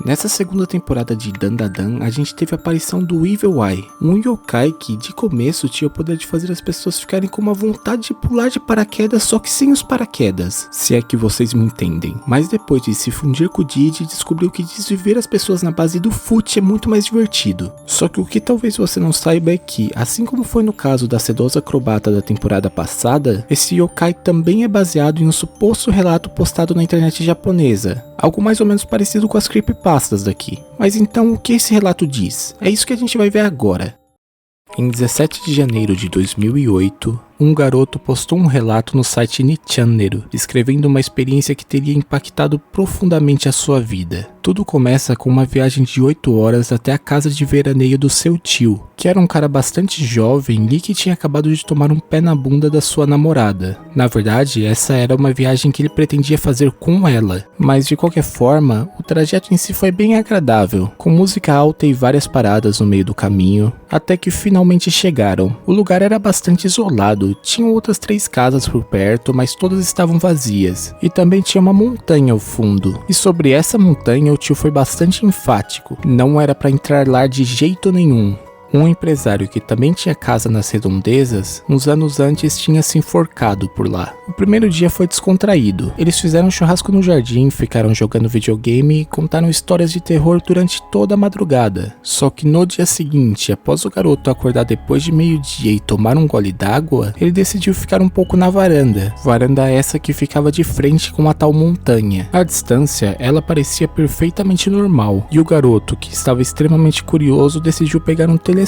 Nessa segunda temporada de Dandadan, a gente teve a aparição do Evil Eye, um yokai que de começo tinha o poder de fazer as pessoas ficarem com uma vontade de pular de paraquedas, só que sem os paraquedas, se é que vocês me entendem. Mas depois de se fundir com o Didi, descobriu que desviver as pessoas na base do fute é muito mais divertido. Só que o que talvez você não saiba é que, assim como foi no caso da sedosa acrobata da temporada passada, esse yokai também é baseado em um suposto relato postado na internet japonesa, algo mais ou menos parecido com as creepypastas daqui. Mas então o que esse relato diz? É isso que a gente vai ver agora. Em 17 de janeiro de 2008, um garoto postou um relato no site Nichanero, descrevendo uma experiência que teria impactado profundamente a sua vida. Tudo começa com uma viagem de 8 horas até a casa de veraneio do seu tio, que era um cara bastante jovem e que tinha acabado de tomar um pé na bunda da sua namorada. Na verdade, essa era uma viagem que ele pretendia fazer com ela, mas de qualquer forma, o trajeto em si foi bem agradável, com música alta e várias paradas no meio do caminho, até que finalmente chegaram. O lugar era bastante isolado, tinham outras 3 casas por perto, mas todas estavam vazias, e também tinha uma montanha ao fundo. E sobre essa montanha o tio foi bastante enfático, não era para entrar lá de jeito nenhum. Um empresário que também tinha casa nas redondezas, uns anos antes tinha se enforcado por lá. O primeiro dia foi descontraído. Eles fizeram um churrasco no jardim, ficaram jogando videogame e contaram histórias de terror durante toda a madrugada. Só que no dia seguinte, após o garoto acordar depois de meio-dia e tomar um gole d'água, ele decidiu ficar um pouco na varanda. Varanda essa que ficava de frente com a tal montanha. À distância, ela parecia perfeitamente normal. E o garoto, que estava extremamente curioso, decidiu pegar um telescópio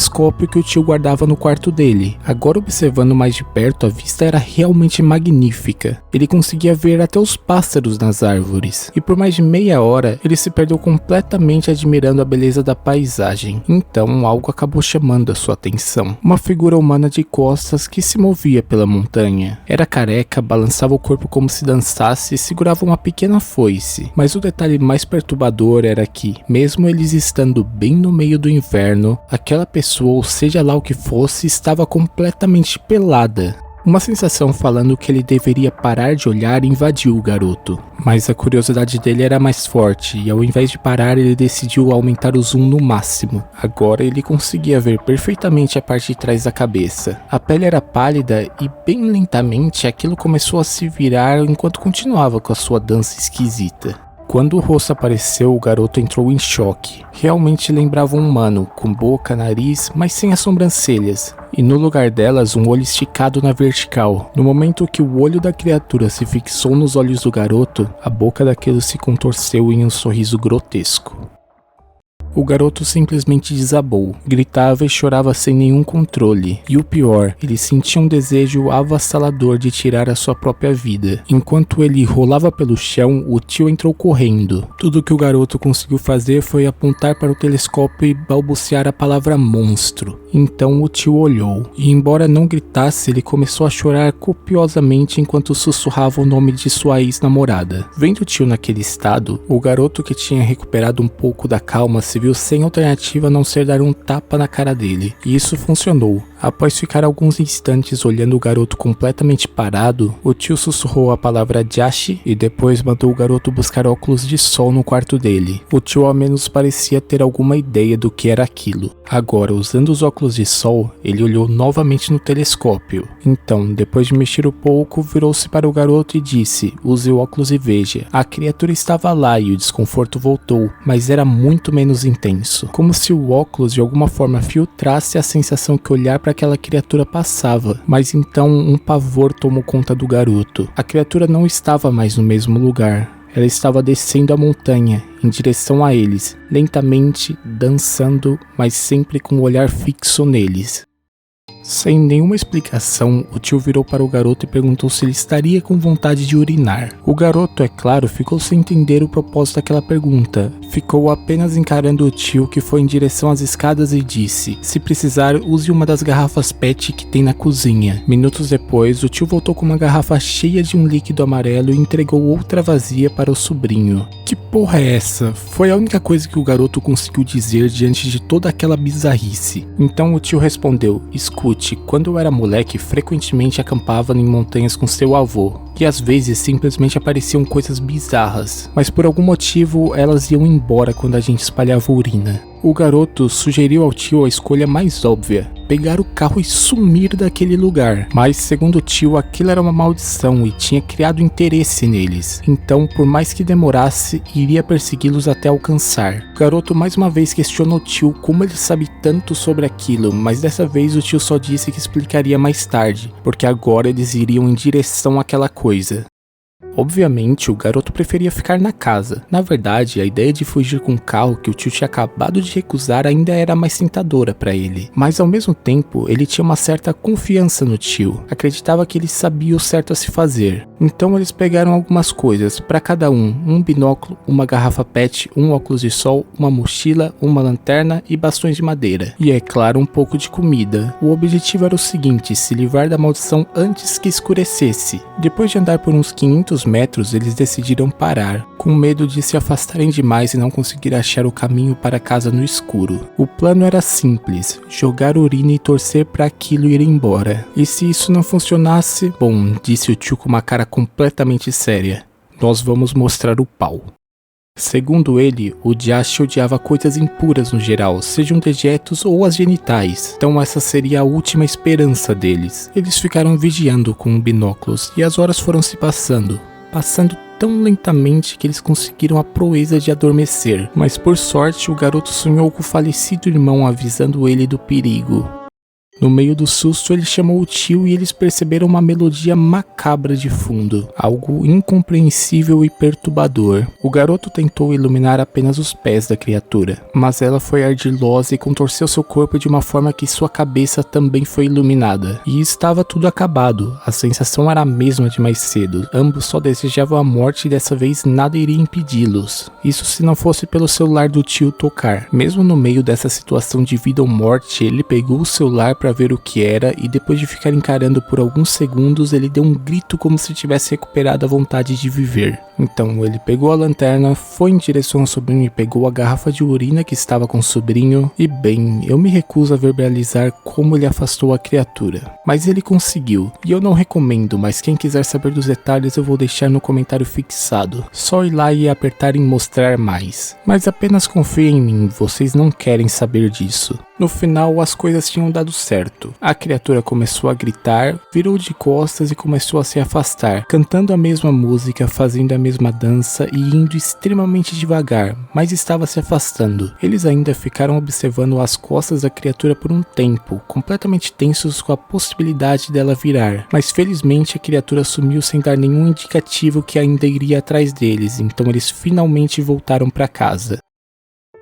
que o tio guardava no quarto dele. Agora, observando mais de perto, a vista era realmente magnífica. Ele conseguia ver até os pássaros nas árvores. E por mais de meia hora, ele se perdeu completamente admirando a beleza da paisagem. Então, algo acabou chamando a sua atenção. Uma figura humana de costas que se movia pela montanha. Era careca, balançava o corpo como se dançasse e segurava uma pequena foice. Mas o detalhe mais perturbador era que, mesmo eles estando bem no meio do inverno, aquela pessoa, ou seja lá o que fosse, estava completamente pelada. Uma sensação falando que ele deveria parar de olhar invadiu o garoto. Mas a curiosidade dele era mais forte e ao invés de parar ele decidiu aumentar o zoom no máximo. Agora ele conseguia ver perfeitamente a parte de trás da cabeça. A pele era pálida e bem lentamente aquilo começou a se virar enquanto continuava com a sua dança esquisita. Quando o rosto apareceu, o garoto entrou em choque. Realmente lembrava um humano, com boca, nariz, mas sem as sobrancelhas. E no lugar delas, um olho esticado na vertical. No momento que o olho da criatura se fixou nos olhos do garoto, a boca daquilo se contorceu em um sorriso grotesco. O garoto simplesmente desabou, gritava e chorava sem nenhum controle. E o pior, ele sentia um desejo avassalador de tirar a sua própria vida. Enquanto ele rolava pelo chão, o tio entrou correndo. Tudo que o garoto conseguiu fazer foi apontar para o telescópio e balbuciar a palavra monstro. Então o tio olhou, e embora não gritasse, ele começou a chorar copiosamente enquanto sussurrava o nome de sua ex-namorada. Vendo o tio naquele estado, o garoto que tinha recuperado um pouco da calma se viu sem alternativa a não ser dar um tapa na cara dele, e isso funcionou. Após ficar alguns instantes olhando o garoto completamente parado, o tio sussurrou a palavra Jashi e depois mandou o garoto buscar óculos de sol no quarto dele. O tio ao menos parecia ter alguma ideia do que era aquilo. Agora, usando os óculos de sol, ele olhou novamente no telescópio. Então, depois de mexer um pouco, virou-se para o garoto e disse: "Use o óculos e veja." A criatura estava lá e o desconforto voltou, mas era muito menos intenso. Como se o óculos de alguma forma filtrasse a sensação que olhar para aquela criatura passava, mas então um pavor tomou conta do garoto. A criatura não estava mais no mesmo lugar. Ela estava descendo a montanha, em direção a eles, lentamente, dançando, mas sempre com o olhar fixo neles. Sem nenhuma explicação, o tio virou para o garoto e perguntou se ele estaria com vontade de urinar. O garoto, é claro, ficou sem entender o propósito daquela pergunta. Ficou apenas encarando o tio, que foi em direção às escadas e disse: "Se precisar, use uma das garrafas PET que tem na cozinha." Minutos depois, o tio voltou com uma garrafa cheia de um líquido amarelo e entregou outra vazia para o sobrinho, que Que porra é essa? Foi a única coisa que o garoto conseguiu dizer diante de toda aquela bizarrice. Então o tio respondeu: escute, quando eu era moleque, frequentemente acampava em montanhas com seu avô. E às vezes simplesmente apareciam coisas bizarras, mas por algum motivo elas iam embora quando a gente espalhava urina. O garoto sugeriu ao tio a escolha mais óbvia: pegar o carro e sumir daquele lugar. Mas segundo o tio, aquilo era uma maldição e tinha criado interesse neles. Então, por mais que demorasse, iria persegui-los até alcançar. O garoto mais uma vez questionou o tio como ele sabe tanto sobre aquilo, mas dessa vez o tio só disse que explicaria mais tarde, porque agora eles iriam em direção àquela coisa. Obviamente, o garoto preferia ficar na casa. Na verdade, a ideia de fugir com o carro que o tio tinha acabado de recusar ainda era mais tentadora para ele. Mas ao mesmo tempo, ele tinha uma certa confiança no tio. Acreditava que ele sabia o certo a se fazer. Então eles pegaram algumas coisas para cada um binóculo, uma garrafa PET, um óculos de sol, uma mochila, uma lanterna e bastões de madeira. E é claro, um pouco de comida. O objetivo era o seguinte: se livrar da maldição antes que escurecesse. Depois de andar por uns 500 metros, eles decidiram parar, com medo de se afastarem demais e não conseguir achar o caminho para casa no escuro. O plano era simples: jogar urina e torcer para aquilo ir embora. E se isso não funcionasse, bom, disse o tio com uma cara completamente séria, nós vamos mostrar o pau. Segundo ele, o Jashi odiava coisas impuras no geral, sejam dejetos ou as genitais, então essa seria a última esperança deles. Eles ficaram vigiando com binóculos e as horas foram se passando tão lentamente que eles conseguiram a proeza de adormecer, mas por sorte o garoto sonhou com o falecido irmão avisando ele do perigo. No meio do susto, ele chamou o tio e eles perceberam uma melodia macabra de fundo, algo incompreensível e perturbador. O garoto tentou iluminar apenas os pés da criatura, mas ela foi ardilosa e contorceu seu corpo de uma forma que sua cabeça também foi iluminada. E estava tudo acabado, a sensação era a mesma de mais cedo. Ambos só desejavam a morte e dessa vez nada iria impedi-los. Isso se não fosse pelo celular do tio tocar. Mesmo no meio dessa situação de vida ou morte, ele pegou o celular para ver o que era e depois de ficar encarando por alguns segundos, ele deu um grito como se tivesse recuperado a vontade de viver. Então ele pegou a lanterna, foi em direção ao sobrinho e pegou a garrafa de urina que estava com o sobrinho. E bem, eu me recuso a verbalizar como ele afastou a criatura, mas ele conseguiu. E eu não recomendo, mas quem quiser saber dos detalhes eu vou deixar no comentário fixado. Só ir lá e apertar em mostrar mais. Mas apenas confiem em mim, vocês não querem saber disso. No final, as coisas tinham dado certo. A criatura começou a gritar, virou de costas e começou a se afastar, cantando a mesma música, fazendo a mesma dança e indo extremamente devagar, mas estava se afastando. Eles ainda ficaram observando as costas da criatura por um tempo, completamente tensos com a possibilidade dela virar, mas felizmente a criatura sumiu sem dar nenhum indicativo que ainda iria atrás deles, então eles finalmente voltaram para casa.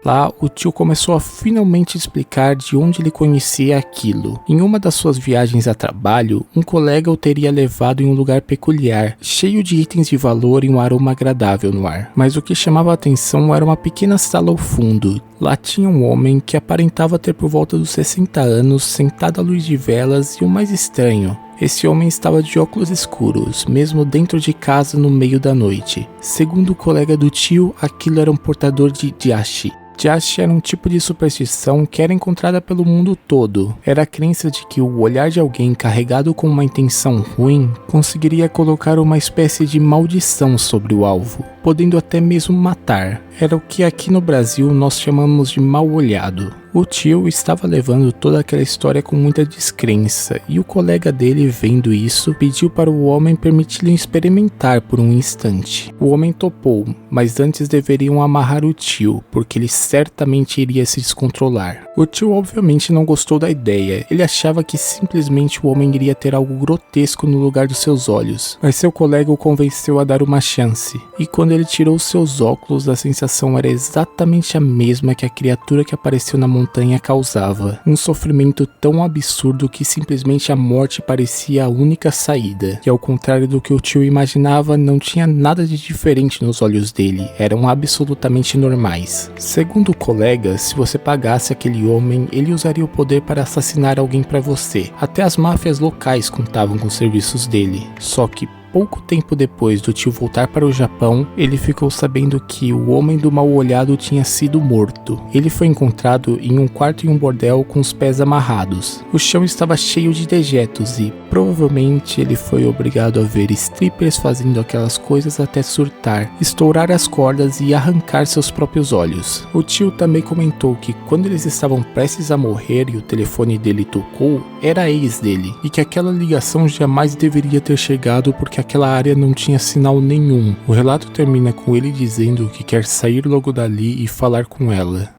Lá, o tio começou a finalmente explicar de onde ele conhecia aquilo. Em uma das suas viagens a trabalho, um colega o teria levado em um lugar peculiar, cheio de itens de valor e um aroma agradável no ar. Mas o que chamava a atenção era uma pequena sala ao fundo. Lá tinha um homem que aparentava ter por volta dos 60 anos, sentado à luz de velas, e o mais estranho, esse homem estava de óculos escuros, mesmo dentro de casa no meio da noite. Segundo o colega do tio, aquilo era um portador de Jashi. Jashi era um tipo de superstição que era encontrada pelo mundo todo. Era a crença de que o olhar de alguém carregado com uma intenção ruim conseguiria colocar uma espécie de maldição sobre o alvo, podendo até mesmo matar. Era o que aqui no Brasil nós chamamos de mal olhado. O tio estava levando toda aquela história com muita descrença, e o colega dele, vendo isso, pediu para o homem permitir-lhe experimentar por um instante. O homem topou, mas antes deveriam amarrar o tio, porque ele certamente iria se descontrolar. O tio obviamente não gostou da ideia, ele achava que simplesmente o homem iria ter algo grotesco no lugar dos seus olhos, mas seu colega o convenceu a dar uma chance, e quando ele tirou seus óculos, a sensação era exatamente a mesma que a criatura que apareceu na montanha causava. Um sofrimento tão absurdo que simplesmente a morte parecia a única saída. E ao contrário do que o tio imaginava, não tinha nada de diferente nos olhos dele, eram absolutamente normais. Segundo o colega, se você pagasse aquele homem, ele usaria o poder para assassinar alguém para você. Até as máfias locais contavam com os serviços dele. Só que pouco tempo depois do tio voltar para o Japão, ele ficou sabendo que o homem do mal-olhado tinha sido morto. Ele foi encontrado em um quarto em um bordel com os pés amarrados. O chão estava cheio de dejetos e, provavelmente, ele foi obrigado a ver strippers fazendo aquelas coisas até surtar, estourar as cordas e arrancar seus próprios olhos. O tio também comentou que quando eles estavam prestes a morrer e o telefone dele tocou, era a ex dele, e que aquela ligação jamais deveria ter chegado porque aquela área não tinha sinal nenhum. O relato termina com ele dizendo que quer sair logo dali e falar com ela.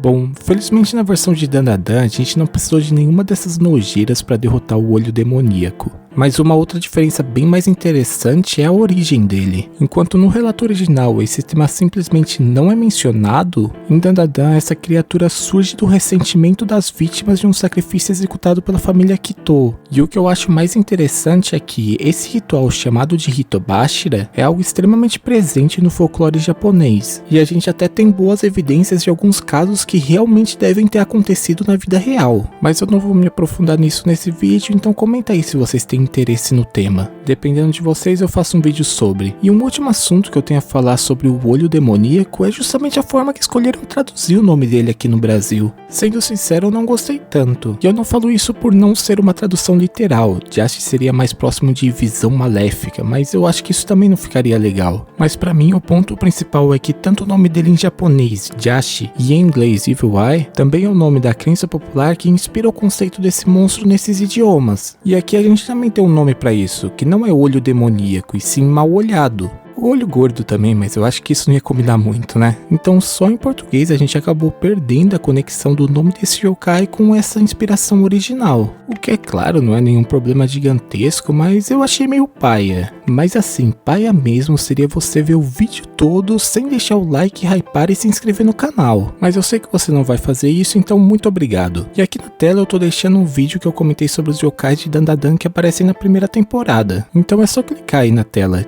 Bom, felizmente na versão de Dandadan a gente não precisou de nenhuma dessas nojeiras para derrotar o olho demoníaco. Mas uma outra diferença bem mais interessante é a origem dele. Enquanto no relato original esse tema simplesmente não é mencionado, em Dandadan essa criatura surge do ressentimento das vítimas de um sacrifício executado pela família Kitô. E o que eu acho mais interessante é que esse ritual chamado de Hitobashira é algo extremamente presente no folclore japonês. E a gente até tem boas evidências de alguns casos que realmente devem ter acontecido na vida real. Mas eu não vou me aprofundar nisso nesse vídeo, então comenta aí se vocês têm interesse no tema. Dependendo de vocês, eu faço um vídeo sobre. E um último assunto que eu tenho a falar sobre o olho demoníaco é justamente a forma que escolheram traduzir o nome dele aqui no Brasil. Sendo sincero, eu não gostei tanto. E eu não falo isso por não ser uma tradução literal. Jashi seria mais próximo de visão maléfica, mas eu acho que isso também não ficaria legal. Mas pra mim, o ponto principal é que tanto o nome dele em japonês, Jashi, e em inglês, Evil Eye, também é o nome da crença popular que inspira o conceito desse monstro nesses idiomas. E aqui a gente também tem um nome pra isso, que não é olho demoníaco, e sim mal-olhado. O olho gordo também, mas eu acho que isso não ia combinar muito, né? Então só em português a gente acabou perdendo a conexão do nome desse yokai com essa inspiração original. O que é claro, não é nenhum problema gigantesco, mas eu achei meio paia. Mas assim, paia mesmo seria você ver o vídeo todo sem deixar o like, hypar e se inscrever no canal. Mas eu sei que você não vai fazer isso, então muito obrigado. E aqui na tela eu tô deixando um vídeo que eu comentei sobre os yokais de Dandadan que aparecem na primeira temporada. Então é só clicar aí na tela.